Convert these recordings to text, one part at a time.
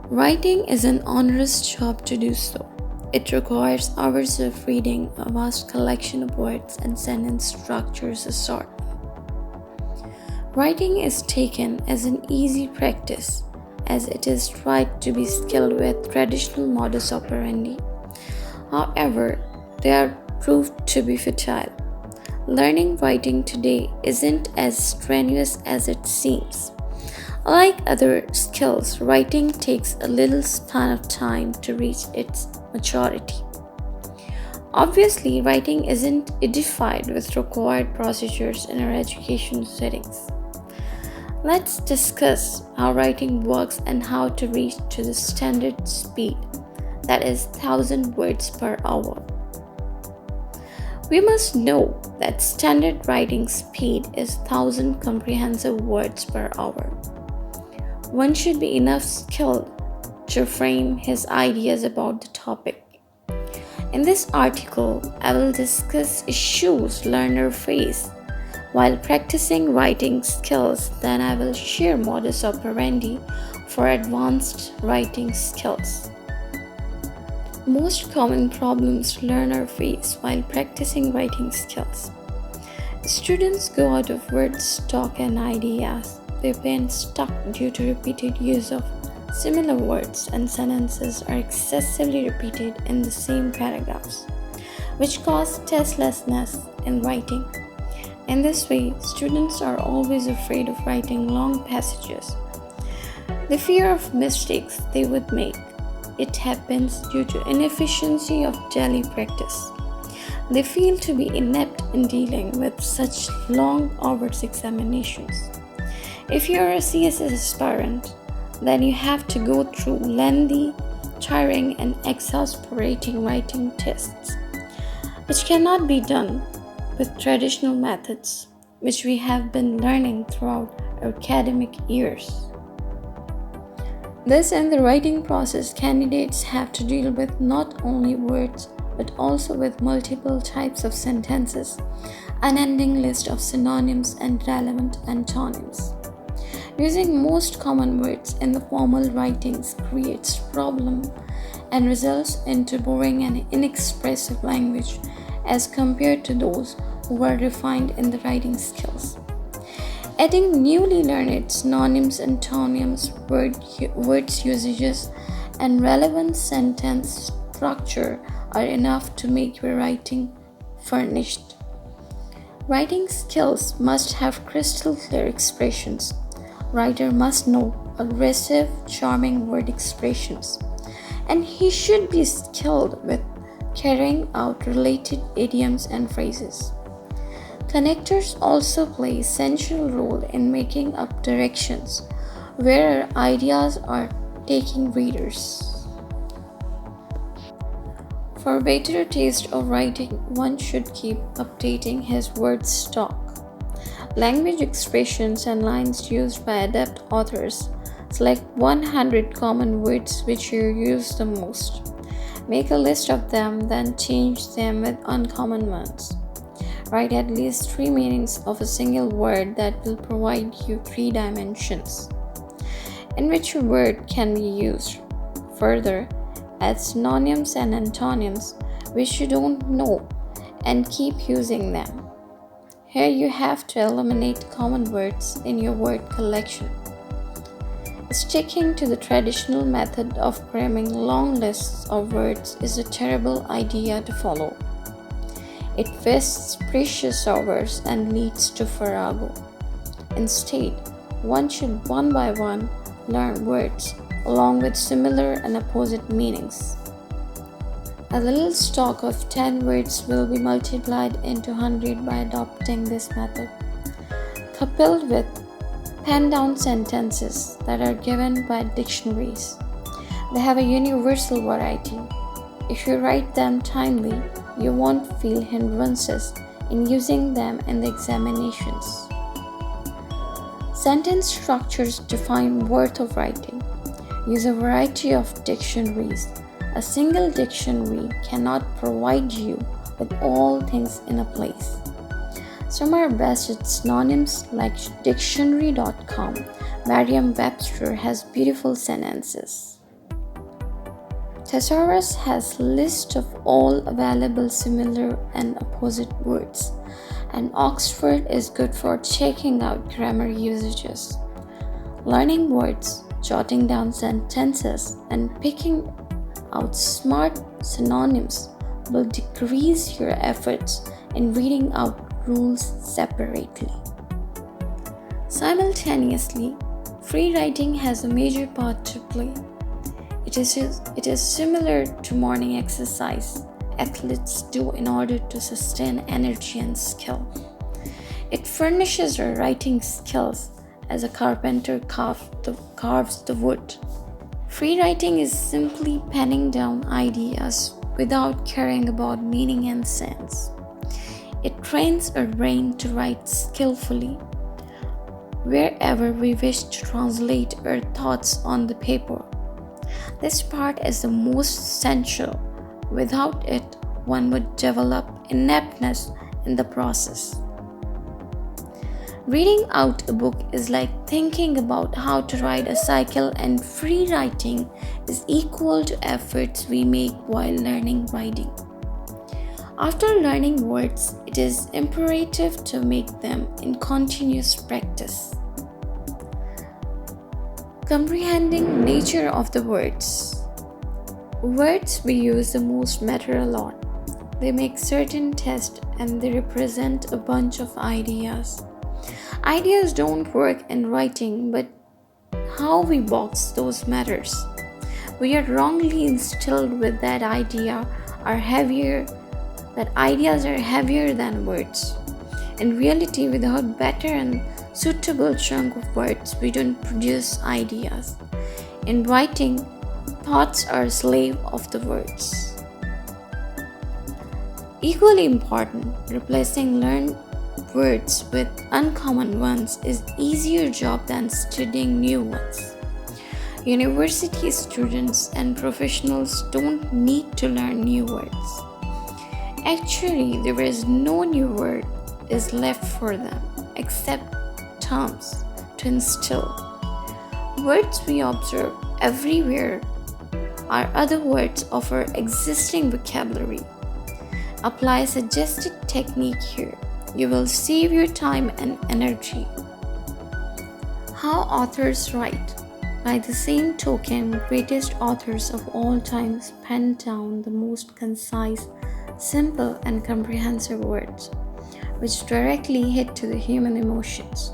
Writing is an onerous job to do so. It requires hours of reading, a vast collection of words and sentence structures a sort. Writing is taken as an easy practice, as it is tried to be skilled with traditional modus operandi. However, they are proved to be futile. Learning writing today isn't as strenuous as it seems. Like other skills, writing takes a little span of time to reach its maturity. Obviously, writing isn't edified with required procedures in our education settings. Let's discuss how writing works and how to reach to the standard speed, that is 1000 words per hour. We must know that standard writing speed is 1000 comprehensive words per hour. One should be enough skilled to frame his ideas about the topic. In this article, I will discuss issues learners face while practicing writing skills. Then I will share modus operandi for advanced writing skills. Most common problems learners face while practicing writing skills. Students go out of word stock and ideas. Their pen stuck due to repeated use of similar words, and sentences are excessively repeated in the same paragraphs, which cause tastelessness in writing. In this way, students are always afraid of writing long passages. The fear of mistakes they would make. It happens due to inefficiency of daily practice. They feel to be inept in dealing with such long hours examinations. If you are a CSS aspirant, then you have to go through lengthy, tiring, and exasperating writing tests, which cannot be done with traditional methods, which we have been learning throughout our academic years. Thus, in the writing process, candidates have to deal with not only words but also with multiple types of sentences, an ending list of synonyms and relevant antonyms. Using most common words in the formal writings creates problem and results into boring and inexpressive language as compared to those who are refined in the writing skills. Adding newly learned synonyms, antonyms, words usages, and relevant sentence structure are enough to make your writing furnished. Writing skills must have crystal clear expressions. Writer must know aggressive, charming word expressions, and he should be skilled with carrying out related idioms and phrases. Connectors also play a central role in making up directions where our ideas are taking readers. For better taste of writing, one should keep updating his word stock. Language expressions and lines used by adept authors. Select 100 common words which you use the most. Make a list of them, then change them with uncommon ones. Write at least 3 meanings of a single word that will provide you 3 dimensions in which a word can be used. Further, add synonyms and antonyms which you don't know and keep using them. Here you have to eliminate common words in your word collection. Sticking to the traditional method of cramming long lists of words is a terrible idea to follow. It wastes precious hours and leads to farrago. Instead, one should one by one learn words along with similar and opposite meanings. A little stock of 10 words will be multiplied into 100 by adopting this method, coupled with pen-down sentences that are given by dictionaries. They have a universal variety. If you write them timely, you won't feel hindrances in using them in the examinations. Sentence structures define worth of writing. Use a variety of dictionaries. A single dictionary cannot provide you with all things in a place. Some are best at synonyms like dictionary.com. Merriam-Webster has beautiful sentences. Thesaurus has list of all available similar and opposite words, and Oxford is good for checking out grammar usages. Learning words, jotting down sentences, and picking out smart synonyms will decrease your efforts in reading out rules separately. Simultaneously, free writing has a major part to play. It is similar to morning exercise athletes do in order to sustain energy and skill. It furnishes our writing skills as a carpenter carves the wood. Free writing is simply penning down ideas without caring about meaning and sense. It trains our brain to write skillfully wherever we wish to translate our thoughts on the paper. This part is the most essential. Without it, one would develop ineptness in the process. Reading out a book is like thinking about how to ride a cycle, and free writing is equal to efforts we make while learning writing. After learning words, it is imperative to make them in continuous practice. Comprehending nature of the words. Words we use the most matter a lot. They make certain tests and they represent a bunch of ideas. Ideas don't work in writing, but how we box those matters. We are wrongly instilled with that ideas are heavier than words. In reality, without better and suitable chunk of words, we don't produce ideas. In writing, thoughts are slave of the words. Equally important, replacing learned words with uncommon ones is easier job than studying new ones. University students and professionals don't need to learn new words. Actually, there is no new word is left for them except terms to instill. Words we observe everywhere are other words of our existing vocabulary. Apply suggested technique here. You will save your time and energy. How authors write. By the same token, greatest authors of all times penned down the most concise, simple, and comprehensive words, which directly hit to the human emotions.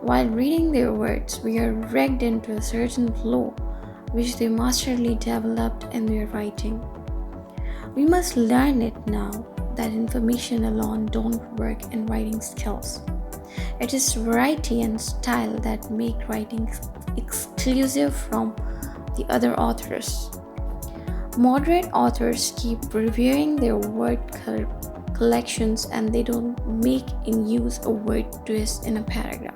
While reading their words, we are wrecked into a certain flow, which they masterly developed in their writing. We must learn it now that information alone don't work in writing skills. It is variety and style that make writing exclusive from the other authors. Moderate authors keep reviewing their word collections and they don't make in use a word twist in a paragraph.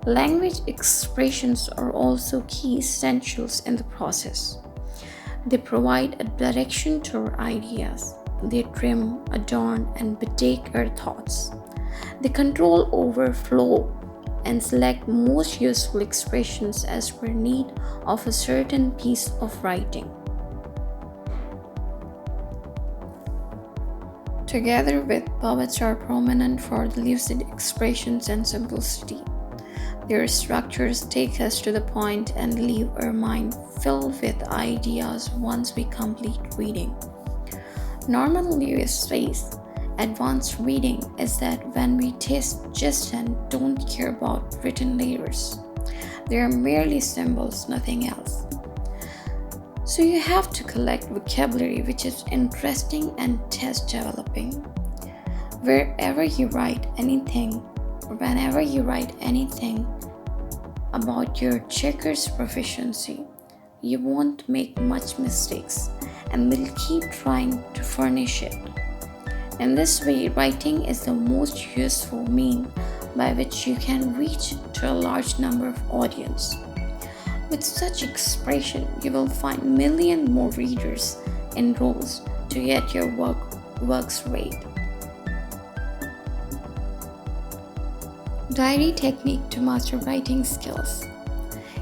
Language expressions are also key essentials in the process. They provide a direction to our ideas. They trim, adorn, and betake our thoughts. They control overflow and select most useful expressions as per need of a certain piece of writing. Together with poets are prominent for the lucid expressions and simplicity. Their structures take us to the point and leave our mind filled with ideas once we complete reading. Normally we face advanced reading is that when we taste just and don't care about written letters. They are merely symbols, nothing else. So you have to collect vocabulary which is interesting and test developing. Wherever you write anything, or whenever you write anything about your checkers proficiency, you won't make much mistakes and will keep trying to furnish it. In this way, writing is the most useful means by which you can reach to a large number of audience. With such expression, you will find million more readers enrolled to get your works read. Diary technique to master writing skills.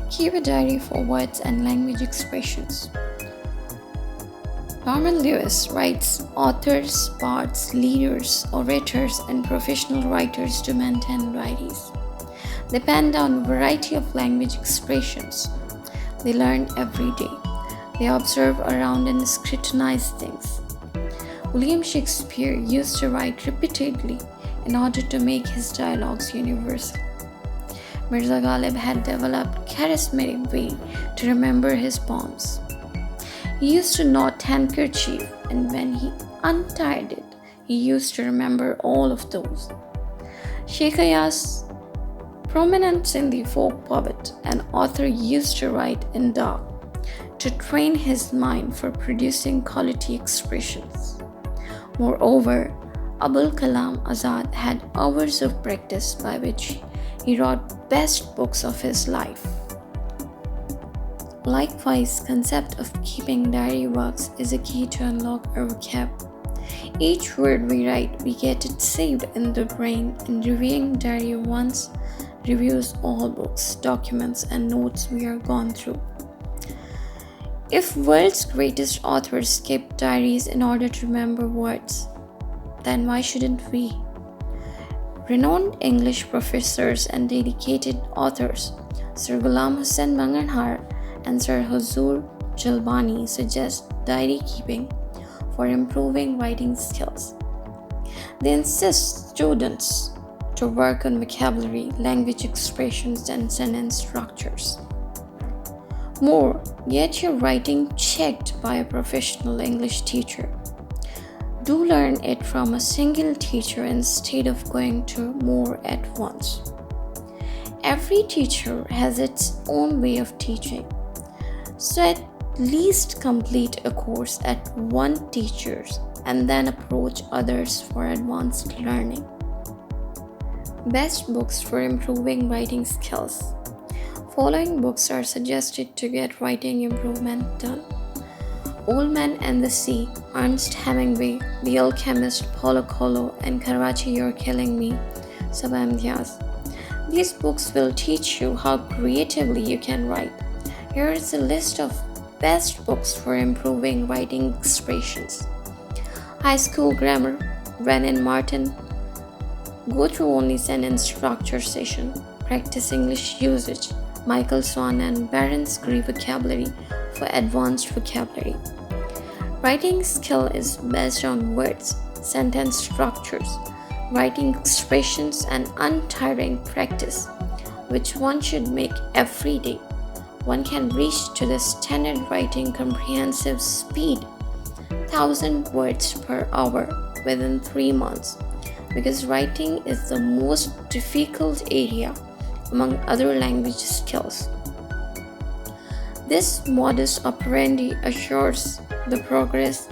Keep a diary for words and language expressions. Norman Lewis writes authors, bards, leaders, orators, and professional writers to maintain diaries. They pen down a variety of language expressions. They learn every day. They observe around and scrutinize things. William Shakespeare used to write repeatedly in order to make his dialogues universal. Mirza Ghalib had developed charismatic way to remember his poems. He used to knot handkerchief, and when he untied it, he used to remember all of those. Sheikh Ayya's prominent Sindhi folk poet and author used to write in dark to train his mind for producing quality expressions. Moreover, Abul Kalam Azad had hours of practice by which he wrote best books of his life. Likewise, concept of keeping diary works is a key to unlock our vocab. Each word we write, we get it saved in the brain, and reviewing diary once reviews all books, documents, and notes we are gone through. If world's greatest authors kept diaries in order to remember words, then why shouldn't we? Renowned English professors and dedicated authors, Sir Ghulam Hussain Bangarhar and Sir Huzur Jalbani suggest diary keeping for improving writing skills. They insist students to work on vocabulary, language expressions, and sentence structures. More, get your writing checked by a professional English teacher. Do learn it from a single teacher instead of going to more at once. Every teacher has its own way of teaching, so at least complete a course at one teacher's and then approach others for advanced learning. Best books for improving writing skills. Following books are suggested to get writing improvement done: Old Man and the Sea, Ernest Hemingway, The Alchemist, Paulo Coelho, and Karachi You're Killing Me, Sabah Imtiaz. These books will teach you how creatively you can write. Here is a list of best books for improving writing expressions. High School Grammar, Brennan Martin. Go through only sentence structure session. Practice English usage, Michael Swan and Baron's Grey Vocabulary for advanced vocabulary. Writing skill is based on words, sentence structures, writing expressions, and untiring practice, which one should make every day. One can reach to the standard writing comprehensive speed, 1,000 words per hour within 3 months, because writing is the most difficult area among other language skills. This modus operandi assures the progress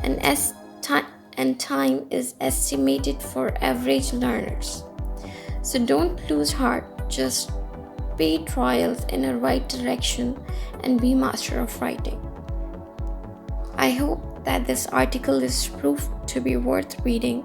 and time is estimated for average learners. So don't lose heart, just pay trials in a right direction and be master of writing. I hope that this article is proved to be worth reading.